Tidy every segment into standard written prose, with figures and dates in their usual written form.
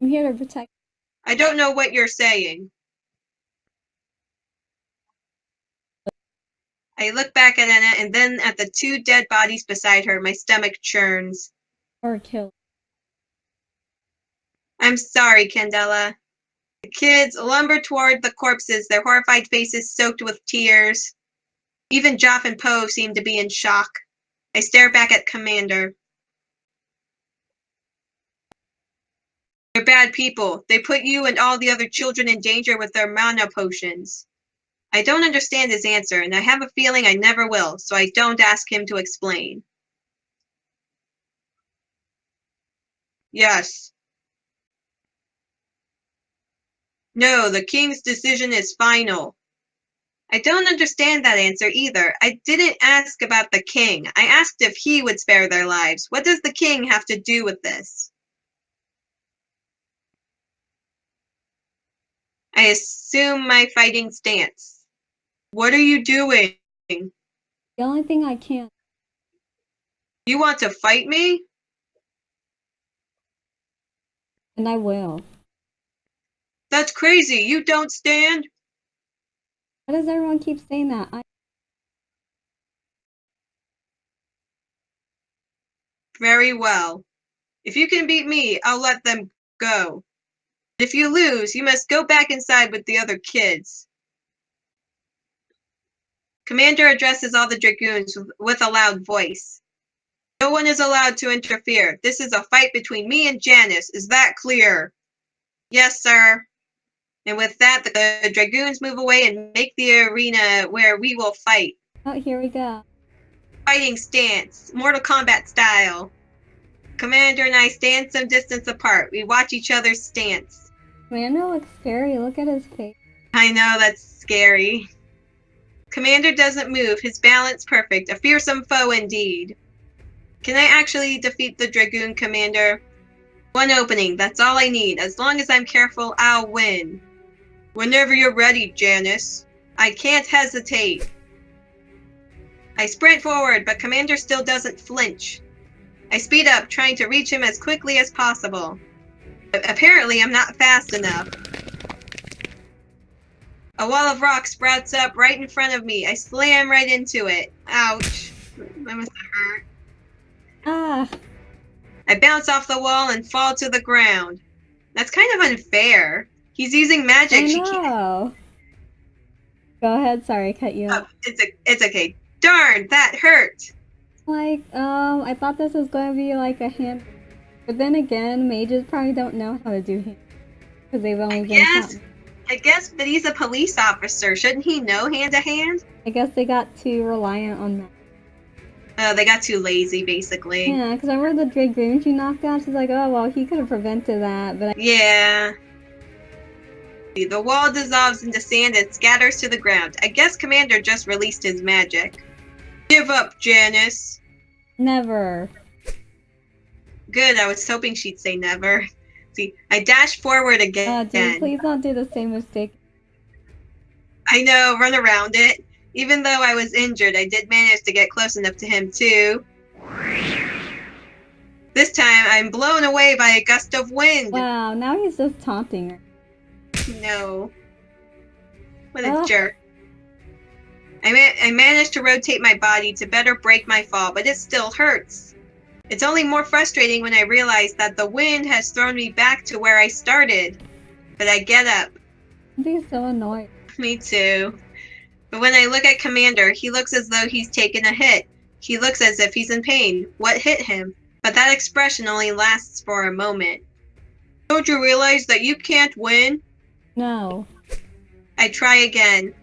I'm here to protect. I don't know what you're saying. I look back at Anna and then at the two dead bodies beside her. My stomach churns. Or kill. I'm sorry, Candela. The kids lumber toward the corpses, their horrified faces soaked with tears. Even Joff and Poe seem to be in shock. I stare back at Commander. They're bad people. They put you and all the other children in danger with their mana potions. I don't understand his answer, and I have a feeling I never will, so I don't ask him to explain. Yes. No, the king's decision is final. I don't understand that answer either. I didn't ask about the king. I asked if he would spare their lives. What does the king have to do with this? I assume my fighting stance. What are you doing? The only thing I can't. You want to fight me? And I will. That's crazy. You don't stand? Why does everyone keep saying that? Very well. If you can beat me, I'll let them go. If you lose, you must go back inside with the other kids. Commander addresses all the Dragoons with a loud voice. No one is allowed to interfere. This is a fight between me and Janis. Is that clear? Yes, sir. And with that, the Dragoons move away and make the arena where we will fight. Oh, here we go. Fighting stance, Mortal Kombat style. Commander and I stand some distance apart. We watch each other's stance. Commander looks scary. Look at his face. I know, that's scary. Commander doesn't move, his balance perfect. A fearsome foe indeed. Can I actually defeat the Dragoon, Commander? One opening, that's all I need. As long as I'm careful, I'll win. Whenever you're ready, Janis. I can't hesitate. I sprint forward, but Commander still doesn't flinch. I speed up, trying to reach him as quickly as possible. But apparently, I'm not fast enough. A wall of rock sprouts up right in front of me. I slam right into it. Ouch. That must have hurt. Ah. I bounce off the wall and fall to the ground. That's kind of unfair. He's using magic. I She know. Go ahead. Sorry, I cut you off. It's okay. Darn, that hurt. Like, I thought this was going to be like a hand. But then again, mages probably don't know how to do hand. Because they've only been taught. I guess, but he's a police officer. Shouldn't he know hand-to-hand? I guess they got too reliant on that. They got too lazy, basically. Yeah, because I remember the Dragoon she knocked out. She's like, oh, well, he could have prevented that. But yeah. The wall dissolves into sand and scatters to the ground. I guess Commander just released his magic. Give up, Janis. Never. Good, I was hoping she'd say never. See, I dash forward again. Dude, please don't do the same mistake. I know, run around it. Even though I was injured, I did manage to get close enough to him, too. This time, I'm blown away by a gust of wind. Wow, now he's just taunting her. No. What a jerk. I managed to rotate my body to better break my fall, but it still hurts. It's only more frustrating when I realize that the wind has thrown me back to where I started. But I get up. He's so annoyed. Me too. But when I look at Commander, he looks as though he's taken a hit. He looks as if he's in pain. What hit him? But that expression only lasts for a moment. Don't you realize that you can't win? No. I try again.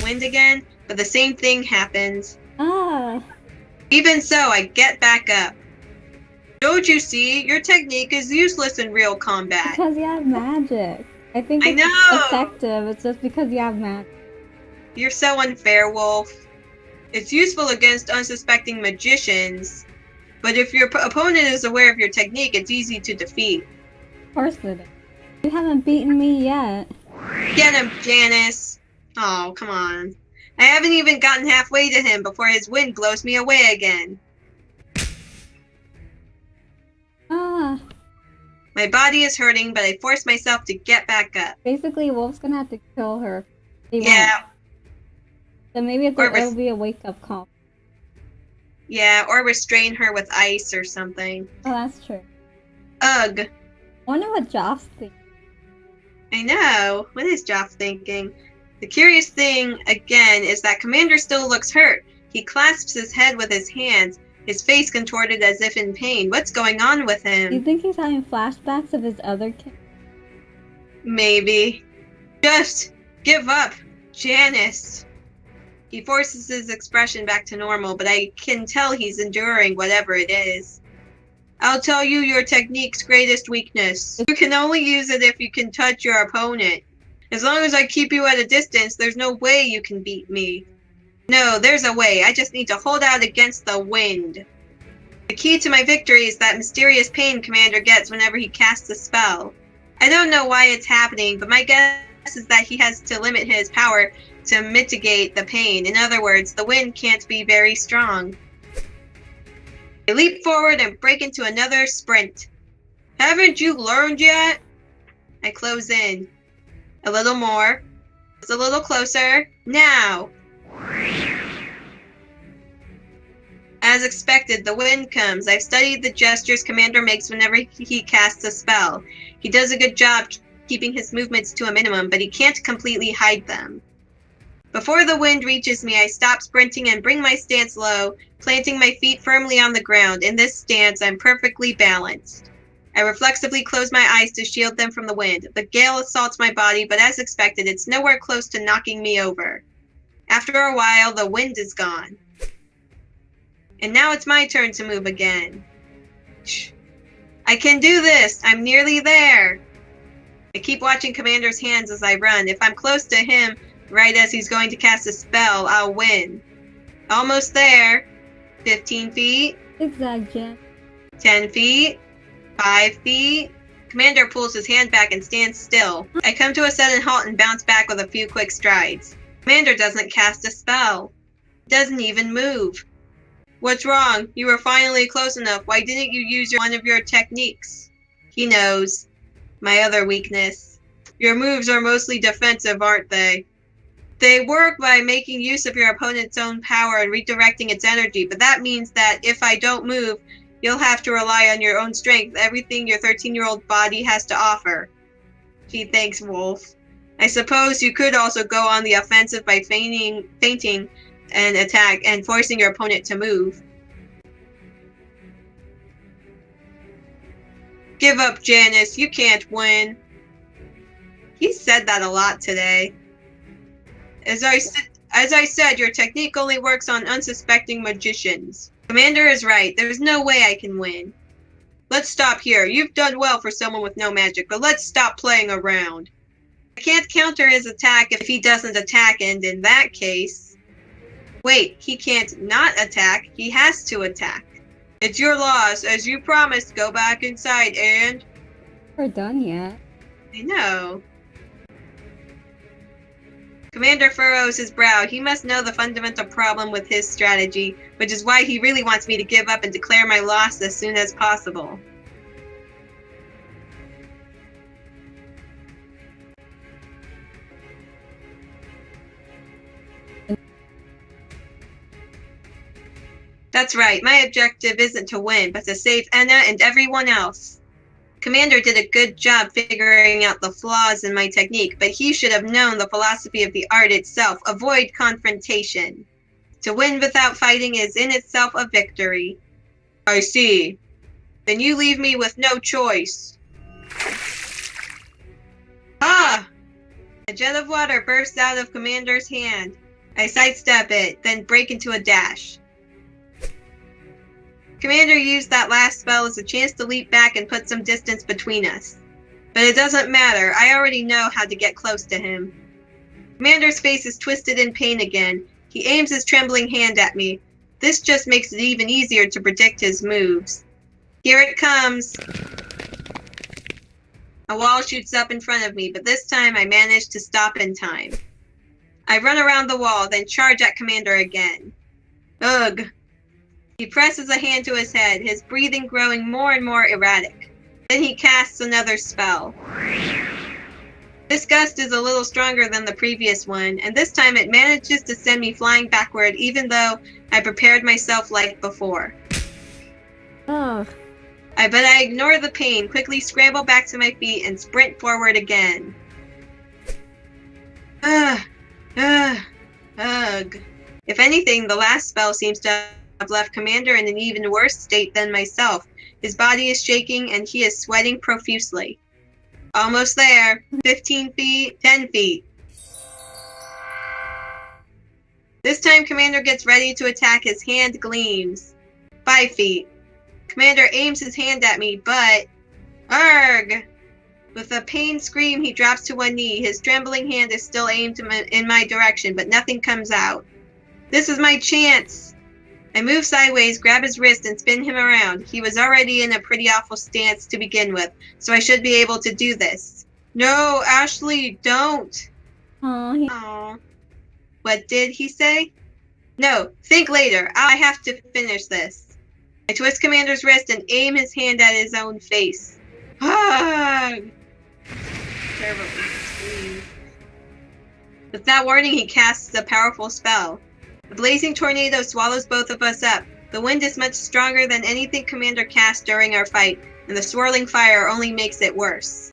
Wind again? But the same thing happens. Even so, I get back up. Don't you see? Your technique is useless in real combat. Because you have magic. I think it's effective. It's just because you have magic. You're so unfair, Wolf. It's useful against unsuspecting magicians. But if your opponent is aware of your technique, it's easy to defeat. Of course it is. You haven't beaten me yet. Get him, Janis. Oh, come on. I haven't even gotten halfway to him before his wind blows me away again. My body is hurting, but I force myself to get back up. Basically, Wolf's gonna have to kill her. He Yeah. won't. So maybe it'll be a wake-up call. Yeah, or restrain her with ice or something. Oh, that's true. Ugh. I wonder what Joff's thinking. I know. What is Joff thinking? The curious thing, again, is that Commander still looks hurt. He clasps his head with his hands, his face contorted as if in pain. What's going on with him? Do you think he's having flashbacks of his other kid? Maybe. Just give up, Janis. He forces his expression back to normal, but I can tell he's enduring whatever it is. I'll tell you your technique's greatest weakness. You can only use it if you can touch your opponent. As long as I keep you at a distance, there's no way you can beat me. No, there's a way. I just need to hold out against the wind. The key to my victory is that mysterious pain Commander gets whenever he casts a spell. I don't know why it's happening, but my guess is that he has to limit his power to mitigate the pain. In other words, the wind can't be very strong. I leap forward and break into another sprint. Haven't you learned yet? I close in. A little more. Just a little closer. Now! As expected, the wind comes. I've studied the gestures Commander makes whenever he casts a spell. He does a good job keeping his movements to a minimum, but he can't completely hide them. Before the wind reaches me, I stop sprinting and bring my stance low, planting my feet firmly on the ground. In this stance, I'm perfectly balanced. I reflexively close my eyes to shield them from the wind. The gale assaults my body, but as expected, it's nowhere close to knocking me over. After a while, the wind is gone. And now it's my turn to move again. Shh. I can do this! I'm nearly there! I keep watching Commander's hands as I run. If I'm close to him, right as he's going to cast a spell, I'll win. Almost there. 15 feet. Zigzag, Jen. 10 feet. 5 feet. Commander pulls his hand back and stands still. I come to a sudden halt and bounce back with a few quick strides. Commander doesn't cast a spell. Doesn't even move. What's wrong? You were finally close enough. Why didn't you use one of your techniques? He knows. My other weakness. Your moves are mostly defensive, aren't they? They work by making use of your opponent's own power and redirecting its energy, but that means that if I don't move, you'll have to rely on your own strength, everything your 13-year-old body has to offer. Gee, thanks, Wolf. I suppose you could also go on the offensive by feinting an attack and forcing your opponent to move. Give up, Janis. You can't win. He said that a lot today. As I said, your technique only works on unsuspecting magicians. Commander is right. There's no way I can win. Let's stop here. You've done well for someone with no magic, but let's stop playing around. I can't counter his attack if he doesn't attack, and in that case... Wait, he can't not attack. He has to attack. It's your loss. As you promised, go back inside and... We're done yet. I know. Commander furrows his brow. He must know the fundamental problem with his strategy, which is why he really wants me to give up and declare my loss as soon as possible. That's right, my objective isn't to win, but to save Enna and everyone else. Commander did a good job figuring out the flaws in my technique, but he should have known the philosophy of the art itself. Avoid confrontation. To win without fighting is in itself a victory. I see. Then you leave me with no choice. Ah! A jet of water bursts out of Commander's hand. I sidestep it, then break into a dash. Commander used that last spell as a chance to leap back and put some distance between us. But it doesn't matter, I already know how to get close to him. Commander's face is twisted in pain again. He aims his trembling hand at me. This just makes it even easier to predict his moves. Here it comes! A wall shoots up in front of me, but this time I manage to stop in time. I run around the wall, then charge at Commander again. Ugh! He presses a hand to his head, his breathing growing more and more erratic. Then he casts another spell. This gust is a little stronger than the previous one, and this time it manages to send me flying backward even though I prepared myself like before. Ugh. But I ignore the pain, quickly scramble back to my feet, and sprint forward again. Ugh. If anything, the last spell seems to have left Commander in an even worse state than myself. His body is shaking, and he is sweating profusely. Almost there. 15 feet, 10 feet. This time Commander gets ready to attack. His hand gleams. 5 feet. Commander aims his hand at me, but... Arg! With a pained scream, he drops to one knee. His trembling hand is still aimed in my direction, but nothing comes out. This is my chance! I move sideways, grab his wrist, and spin him around. He was already in a pretty awful stance to begin with, so I should be able to do this. No, Ashley, don't! Aw. What did he say? No, think later. I have to finish this. I twist Commander's wrist and aim his hand at his own face. Hug! Terrible. With that warning, he casts a powerful spell. The blazing tornado swallows both of us up. The wind is much stronger than anything Commander cast during our fight, and the swirling fire only makes it worse.